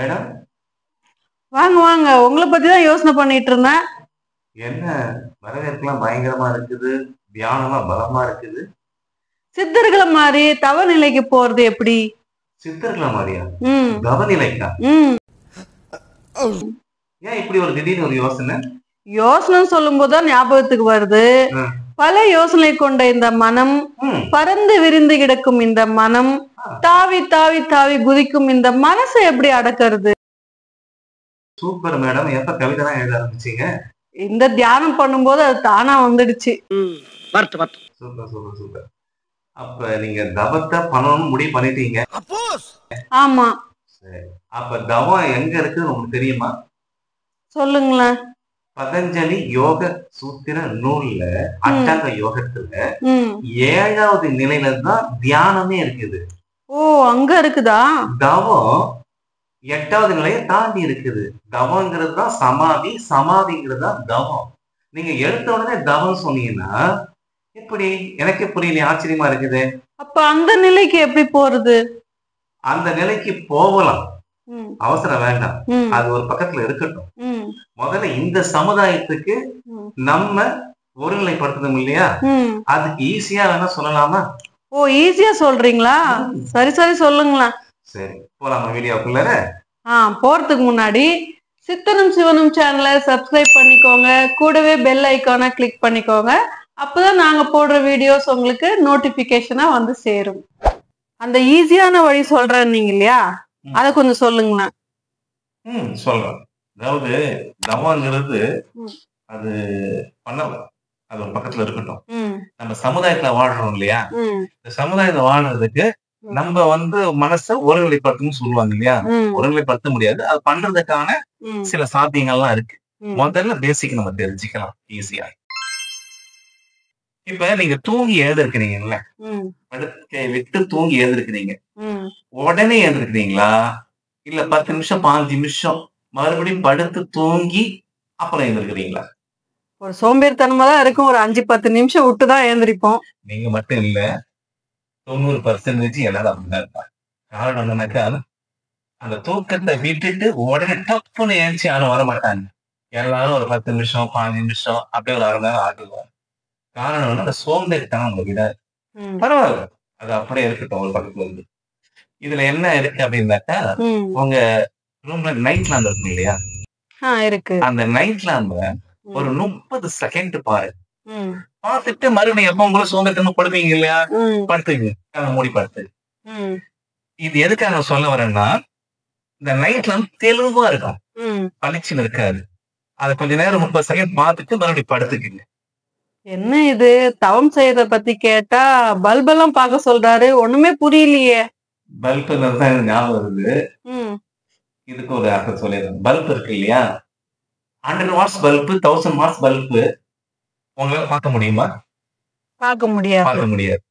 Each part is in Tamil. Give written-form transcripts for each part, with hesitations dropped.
மேடம். வாங்க வாங்க, உங்களை பத்தி தான் யோசனை பண்ணிட்டு இருந்தேன். என்ன வரவேற்கலாம் பயங்கரமா இருக்குது, தியானமா பலமா இருக்குது. சித்தர்களை மாதிரி தவ நிலைக்கு போறது எப்படி? சித்தர்களா மாதிரியா? ம் கவநிலைக்கா? ம் ஏன் இப்படி ஒரு திடீர்னு ஒரு யோசனை? யோசனை சொல்லும் போதுதான் ஞாபகத்துக்கு வருது. ம். பல யோசனை கொண்ட இந்த மனம், ம். பறந்து விரிந்து கிடக்கும் இந்த மனம், தாவி தாவி தாவி குதிக்கும் இந்த மனசை எப்படி அடக்கிறது? Super madam. எப்ப கவிதை தான் எழுத ஆரம்பிச்சீங்க? இந்த தியானம் பண்ணும்போது அது தானா வந்துடுச்சு. Super super super. அப்ப நீங்க தவத்தை பண்ணணும்னு முடிவு பண்ணிட்டீங்க. ஆமா, சரி. அப்ப தவம் எங்க இருக்குன்னு உங்களுக்கு தெரியுமா? சொல்லுங்களேன். பதஞ்சலி யோக சூத்திர நூல்ல அட்டாங்க யோகத்துல ம் 7வது நிலையில தான் தியானமே இருக்குது. ஓ, அங்க இருக்குதா? தவம் 8வது நிலையை தாண்டி இருக்குது. தவங்கிறது தான் சமாதி, சமாதிங்கிறது தான் தவம். நீங்க எடுத்த உடனே தவம் சொன்னீங்கன்னா எப்படி? எனக்கு புரியல, ஆச்சரியமா இருக்குது. அப்ப அந்த நிலைக்கு எப்படி போறது? அந்த நிலைக்கு போகலாம், ம் அவசரம் வேண்டாம். ம் அது ஒரு பக்கத்துல இருக்கட்டும். ம் முதல்ல இந்த சமுதாயத்துக்கு ம் நம்ம ஒருநிலைப்படுத்தணும் இல்லையா? ம் அதுக்கு ஈஸியா வேணா சொல்லலாமா? ஓ, ஈஸியா சொல்றீங்களா? சரி சரி, சொல்லுங்களேன். சரி, போலாமா வீடியோக்குள்ள? போறதுக்கு முன்னாடி சித்தனும் சிவனும் சேனலை சப்ஸ்கிரைப் பண்ணிக்கோங்க. கூடவே பெல் ஐக்கானை கிளிக் பண்ணிக்கோங்க. அப்பதான் நாங்க போடுற வீடியோஸ் உங்களுக்கு நோட்டிபிகேஷனா வந்து சேரும். அந்த ஈஸியான வழி சொல்றேன்னீங்க இல்லையா, அத கொஞ்சம் சொல்லுங்களேன். சொல்றேன். அதாவது தவங்கிறது ம். அது பண்ணல, அது ஒரு பக்கத்துல இருக்கட்டும். ம் நம்ம சமுதாயத்துல வாழ்றோம் இல்லையா? ம் இந்த சமுதாயத்துல வாழ்றதுக்கு நம்ம மனசை ஒருநிலைப்படுத்தணும்னு சொல்லுவாங்க இல்லையா? ம் ஒருநிலைப்படுத்த முடியாது, அது பண்றதுக்கான ம் சில சாத்தியங்கள்லாம் இருக்கு. ம் முதல்ல பேசிக் நம்ம தெரிஞ்சுக்கலாம் ஈஸியா. இப்ப நீங்க தூங்கி எழுந்திருக்கிறீங்கல்ல, ம் படுக்கை விட்டு தூங்கி எழுந்திருக்கிறீங்க, ம் உடனே எழுந்திருக்கிறீங்களா இல்ல 10 நிமிஷம் 15 நிமிஷம் மறுபடியும் படுத்து தூங்கி அப்புறம் எழுந்திருக்கிறீங்களா? ஒரு சோம்பேறித்தனமா தான் இருக்கும். ஒரு 5-10 நிமிஷம் விட்டுதான் எழுந்திருப்போம். நீங்க மட்டும் இல்ல, 90% எல்லாரும் அப்படிதான் இருப்பாங்க. காரணம் என்னன்னாக்கா, அந்த தூக்கத்தை விட்டுட்டு உடனே டப்புன்னு எழுந்துச்சு யாரும் வர மாட்டாங்க. எல்லாரும் ஒரு 10 நிமிஷம் 15 நிமிஷம் அப்படியே ஒரு 1/2 மணி நேரம் ஆகுவாங்க. காரணம் வந்து அந்த சோம்பேறித்தனம் உங்களை விடாது. ம் பரவாயில்ல, அது அப்படியே இருக்கட்டும் ஒரு பக்கத்துல இருந்து. இதுல என்ன இருக்கு அப்படின்னாக்கா, ம் உங்க ரூம்ல நைட் லேம்ப் இருக்கும் இல்லையா? இருக்கு. அந்த நைட் லேம்ப ஒரு 30 செகண்ட் பாரு. ம் பார்த்துட்டு மறுபடியும் எப்ப உங்களை சோம்பேறித்தனமா படுவீங்க இல்லையா? ம் படுத்துங்க, கண்ணை மூடி படுத்து. ம் இது எதுக்காக நான் சொல்ல வரேன்னா, இந்த நைட் லேம்ப் தெளிவா இருக்கும், ம் பளிச்சுன்னு இருக்காது. அதை கொஞ்ச நேரம் 30 செகண்ட் பார்த்துட்டு மறுபடியும் படுத்துக்குங்க. என்ன இது, தவம் செய்யறத பத்தி கேட்டா பல்பெல்லாம் பார்க்க சொல்றாரு, ஒண்ணுமே புரியலையே. பல்பு தான் எனக்கு ஞாபகம் வருது. ம் இதுக்கு ஒரு அர்த்தம் சொல்லிடுறேன். பல்ப் இருக்கு இல்லையா? 100 வாட்ஸ் பல்பு, 1000 வாட்ஸ் பல்பு உங்களால பார்க்க முடியுமா? பார்க்க முடியாது. பார்க்க முடியாது.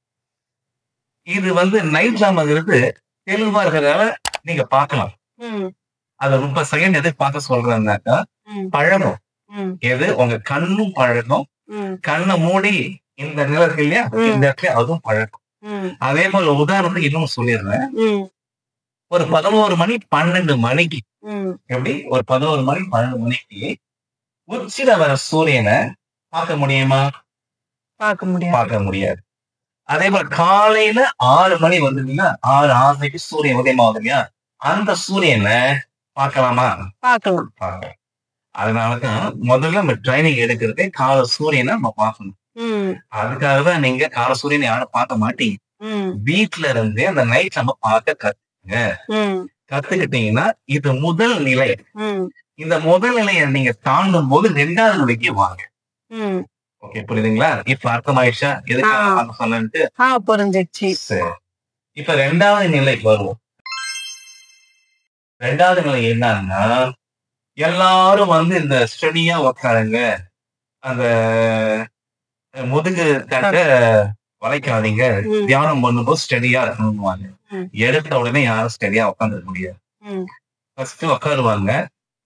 இது நைட் லேம்ப்ங்கிறது தெளிவா இருக்கிறதால நீங்க பார்க்கலாம். ம் அதை 30 செகண்ட் எதை பார்க்க சொல்றேன்னாக்கா, ம் பழகும். ம் எது? உங்க கண்ணும் பழகும். ம் கண்ணை மூடி இந்த நிலை இருக்கு இல்லையா, இந்த இடத்துல அதுவும் பழகும். ம் அதே போல உதாரணத்துக்கு இன்னும் சொல்லிடுறேன். ம் ஒரு 11 மணி 12 மணிக்கு, ம் எப்படி ஒரு 11 மணி 12 மணிக்கு உச்சில வர சூரியனை பார்க்க முடியுமா? பார்க்க முடியாது. பார்க்க முடியாது. அதே போல காலையில 6 மணி வந்ததுன்னா 6:06 சூரியன் உதயமாகுது இல்லையா? அந்த சூரியனை பார்க்கலாமா? பார்க்கலாம். பார்க்கலாம். அதனாலதான் முதல்ல நம்ம ட்ரைனிங் எடுக்கிறதே கால சூரியனை நம்ம பார்க்கணும். ம் அதுக்காக தான் நீங்க கால சூரியனை யாரும் பார்க்க மாட்டீங்க. ம் வீட்டுல இருந்தே அந்த நைட் நம்ம பார்க்க ம் கத்துக்கிட்டீங்கன்னா இது முதல் நிலை. ம் இந்த முதல் நிலையை நீங்க தாண்டும் போது 2வது நிலைக்கு வாங்க. ம் ஓகே, புரியுதுங்களா? இப்ப அர்த்தமாயிடுச்சா எதுக்கு சொன்னேன்ட்டு? புரிஞ்சிடுச்சு. சரி, இப்ப 2வது நிலைக்கு வருவோம். 2வது நிலை என்னன்னா, எல்லாரும் இந்த ஸ்டடியா உக்காருங்க, அந்த முதுகு தட்ட வளைக்காதீங்க, ம் தியானம் பண்ணும்போது ஸ்டடியா இருக்கணும்வாங்க. ம் எடுத்த உடனே யாரும் ஸ்டடியா உட்காந்துருக்க முடியாது. ம் ஃபர்ஸ்ட் உட்காருவாங்க,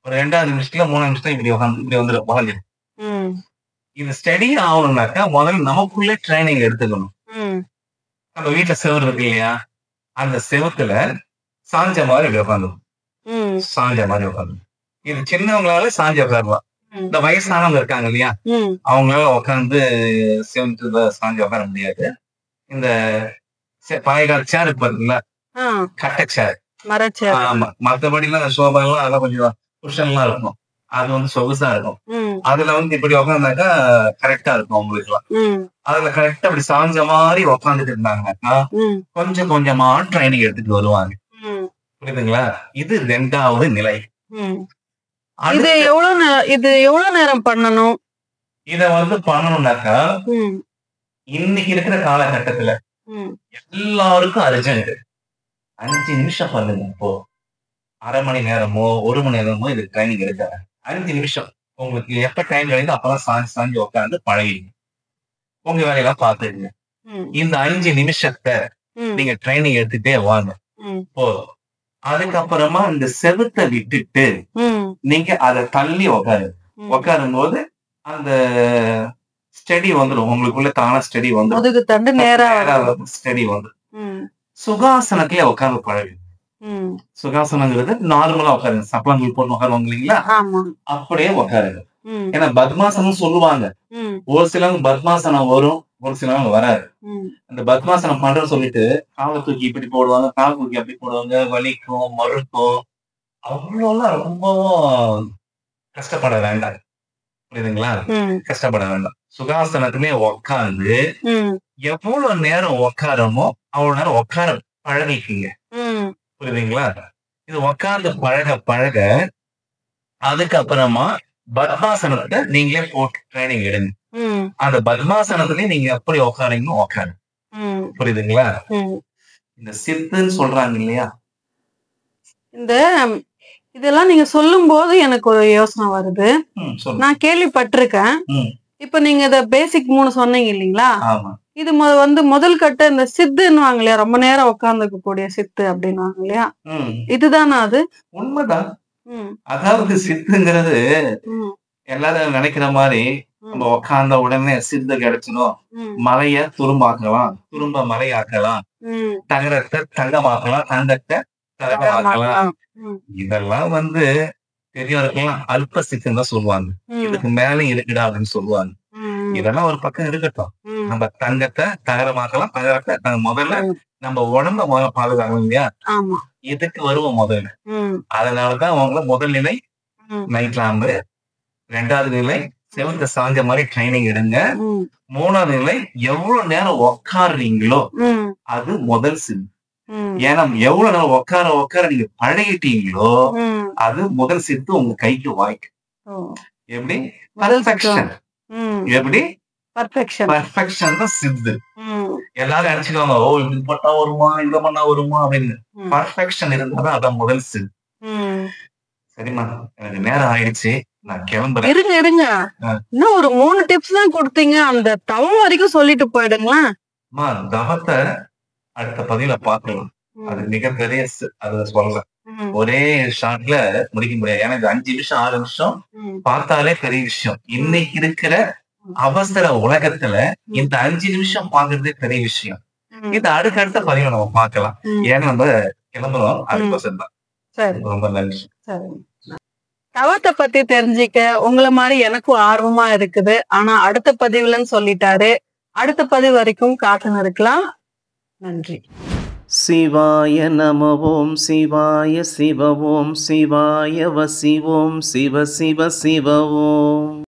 ஒரு 2வது நிமிஷத்துல 3 நிமிஷத்துல இப்படி உட்காந்து இப்படி உட்காந்து. ம் இது ஸ்டடி ஆகணும்னாக்கா முதல்ல நமக்குள்ளே ட்ரைனிங் எடுத்துக்கணும். ம் நம்ம வீட்டுல செவுரு இருக்கு இல்லையா? அந்த செவுத்துல சாஞ்ச மாதிரி இப்படி உட்காந்துரும். ம் சாஞ்ச மாதிரி உட்காந்து. இது சின்னவங்களால சாஞ்சு உட்காரலாம். இந்த வயசானவங்க இருக்காங்க இல்லையா, அவங்களால உட்காந்து சேர்ந்து சாஞ்சு உட்கார முடியாது. இந்த பழைய கால சேர் பாத்தீங்களா, கட்டை சேர், ஆமா, மத்தபடி எல்லாம் சோபா எல்லாம் அதெல்லாம் கொஞ்சம் குஷன் எல்லாம் இருக்கும். அது வந்து சொகுசா இருக்கும். அதுல வந்து இப்படி உட்காந்தாக்கா கரெக்டா இருக்கும் உங்களுக்கு எல்லாம். அதுல கரெக்டா அப்படி சாஞ்ச மாதிரி உட்காந்துட்டு இருந்தாங்கன்னாக்கா கொஞ்சம் கொஞ்சமா ட்ரைனிங் எடுத்துட்டு வருவாங்க. புரியுதுங்களா? இது 2வது நிலை. இது எவ்வளவு நேரம் பண்ணணும்? இத வந்து பண்ணணும்னாக்கா இன்னைக்கு இருக்கிற காலகட்டத்துல எல்லாருக்கும் அர்ஜென்ட். 5 நிமிஷம் பண்ணுங்க. இப்போ அரை மணி நேரமோ 1 மணி நேரமோ இது ட்ரைனிங் எடுக்காது. 5 நிமிஷம் உங்களுக்கு எப்ப டைம் கிடைக்குதோ அப்பதான் சாஞ்சு உட்காந்து பழகிடுங்க. உங்க வேலையெல்லாம் பாத்துடுங்க. இந்த 5 நிமிஷத்தை நீங்க ட்ரைனிங் எடுத்துட்டே வாங்க போதும். அதுக்கப்புறமா இந்த செவுத்தை விட்டுட்டு நீங்க அதை தள்ளி உட்காரும் போது அந்த ஸ்டடி வந்துடும். உங்களுக்குள்ள தான ஸ்டடி வந்துடும். ஸ்டடி வந்துடும். சுகாசனத்திலே உட்கார்ந்து பழகு. சுகாசனங்கிறது நார்மலா உட்காருங்க. சப்பளங்கள் போட்டு உட்காருவாங்க இல்லைங்களா, அப்படியே உட்காருங்க. ஏன்னா பத்மாசனம் சொல்லுவாங்க. ஒரு சிலவங்க பத்மாசனம் வரும், ஒரு சிலவங்க வராது. அந்த பத்மாசனம் பண்றன்னு சொல்லிட்டு காலை தூக்கி இப்படி போடுவாங்க, கால் தூக்கி அப்படி போடுவாங்க, வலிக்கும் மறுக்கும். அவ்வளோலாம் ரொம்பவும் கஷ்டப்பட வேண்டாம். புரியுதுங்களா? கஷ்டப்பட வேண்டாம். சுகாசனத்திலே உட்காந்து எவ்வளவு நேரம் உட்காரமோ அவ்வளவு நேரம் உட்கார பழகிக்குங்க. புரியுதுங்களா? இது உட்கார்ந்து பழக அதுக்கப்புறமா பத்மாசனத்தை நீங்களே போட்டு ட்ரைனிங் எடுங்க. அந்த பத்மாசனத்திலே நீங்க எப்படி உட்காரீங்களோ உட்காருங்க. புரியுதுங்களா? இந்த சித்துன்னு சொல்றாங்க இல்லையா, இதெல்லாம் நீங்க சொல்லும் போது எனக்கு ஒரு யோசனை வருது. நான் கேள்விப்பட்டிருக்கேன். இப்ப நீங்க இத பேசிக் 3 சொன்னீங்க இல்லீங்களா, இது வந்து முதல் கட்ட இந்த சித்துன்னு இல்லையா, ரொம்ப நேரம் உட்கார்ந்துக்க கூடிய சித்து அப்படின்னு இல்லையா, இதுதானா அது? உண்மைதான். அதாவது சித்துங்கிறது எல்லாரும் நினைக்கிற மாதிரி நம்ம உட்கார்ந்த உடனே சித்து கிடைச்சிடும். மலைய துரும்பாக்கலாம், துரும்ப மலையாக்கலாம், தங்கரத்தை தங்கமாக்கலாம், தங்கத்தை தங்கமாக்கலாம். இதெல்லாம் வந்து பெரியவருக்கெல்லாம் அல்ப சித்துன்னு தான் சொல்லுவாங்க. இதுக்கு மேலே இருக்குடா அப்படின்னு சொல்லுவாங்க. இதெல்லாம் ஒரு பக்கம் இருக்கட்டும். நம்ம தங்கத்தை தகரமாக்கலாம், தகரத்தை முதல்ல நம்ம உடம்ப பாதுகாக்கணும் இல்லையா, இதுக்கு வருவோம் முதல்ல. அதனாலதான் அவங்கள முதல் நிலை நைட் லாம்பு, 2வது நிலை செவந்த சாஞ்ச மாதிரி ட்ரைனிங் எடுங்க, 3வது நிலை எவ்வளவு நேரம் உட்காடுறீங்களோ அது முதல் சித்து. ஏன்னா எவ்வளவு நேரம் உட்கார நீங்க பழகிட்டீங்களோ அது முதல் சித்து உங்க கைக்கு வாய்க்கும். எப்படி? பர்ஃபெக்ஷன். எப்படி? பர்ஃபெக்ஷன் தான் சித்து. எல்லாரும் நினைச்சுக்கோங்க, ஓ இப்படி பண்ணா வருமா, இத பண்ணா வருமா அப்படின்னு. பர்ஃபெக்ஷன் இருந்தாதான் அதான் முதல் சித்து. சரிம்மா, எனக்கு நேரம் ஆயிடுச்சு, நான் கிளம்புறேன். இருங்க இன்னும் ஒரு 3 டிப்ஸ் தான் கொடுத்தீங்க, அந்த தவம் வரைக்கும் சொல்லிட்டு போயிடுங்களேன். தவத்தை அடுத்த பதிவுல பாக்கலாம். அது மிகப்பெரிய அத சொல்ல ஒரே ஷாட்ல முடிக்க முடியாது. ஏன்னா இது 5 நிமிஷம் 6 நிமிஷம் பார்த்தாலே பெரிய விஷயம். இன்னைக்கு இருக்கிற அவசர உலகத்துல இந்த 5 நிமிஷம் பாக்குறதே பெரிய விஷயம். இது அடுத்த பதிவுல நம்ம பார்க்கலாம். ஏன்னா நம்ம கிளம்புறோம். அதுக்கோசம் தான். ரொம்ப நன்றி. தவத்தை பத்தி தெரிஞ்சுக்க உங்களை மாதிரி எனக்கும் ஆர்வமா இருக்குது. ஆனா அடுத்த பதிவுலன்னு சொல்லிட்டாரு. அடுத்த பதிவு வரைக்கும் காத்துன்னு இருக்கலாம். நன்றி. சிவாய நம ஓம் சிவாய சிவ ஓம் சிவாய வசி ஓம் சிவ சிவ சிவ ஓம்.